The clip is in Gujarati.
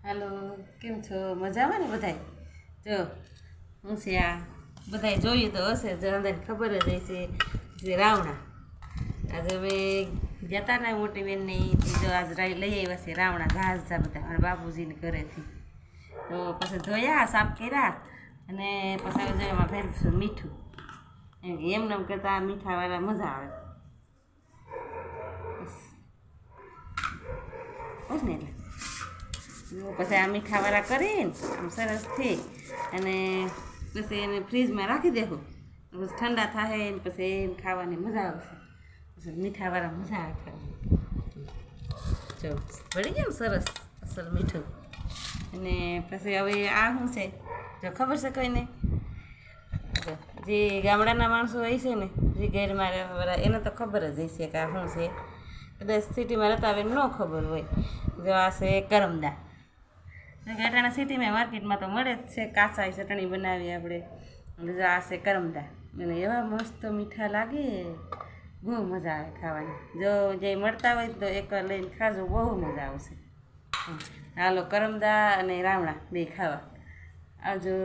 હાલો, કેમ છો? મજામાં ને બધાય? જો હું છે આ બધાય જોયું તો હશે, જો અંદર ખબર જ હશે જે રાવણા. આજે હવે ગયા હતા ને મોટી બેનની, જો આજ લઈ આવ્યા છે રાવણા ઘાસા બધા મારા બાપુજીને ઘરેથી. તો પછી ધોયા, સાફ કર્યા અને પછી જો એમાં ફેરશું મીઠું. એમને કરતાં મીઠાવાળા મજા આવે બસ ને. એટલે પછી આ મીઠાવાળા કરીને આમ સરસથી અને પછી એને ફ્રીજમાં રાખી દેવું, પછી ઠંડા થાય ને પછી એને ખાવાની મજા આવશે. પછી મીઠાવાળા મજા આવે ખાવાની. જો પડી ગયા ને સરસ અસલ મીઠું. અને પછી હવે આ શું છે જો ખબર છે કોઈને? જે ગામડાના માણસો હોય છે ને, જે ઘરમાં રહેવાવાળા, એને તો ખબર જ હશે કે આ શું છે. કદાચ સિટીમાં રહેતા આવે ન ખબર હોય. જો આ છે કરમદા. ગાંઠાના સિટીમાં માર્કેટમાં તો મળે જ છે, કાચા ચટણી બનાવી આપણે. જો આ છે કરમદા, અને એવા મસ્ત મીઠા લાગે, બહુ મજા આવે ખાવાની. જો જે મળતા હોય તો એક લઈને ખાજો, બહુ મજા આવશે. હાલો કરમદા અને રાવણા બે ખાવા આવજો.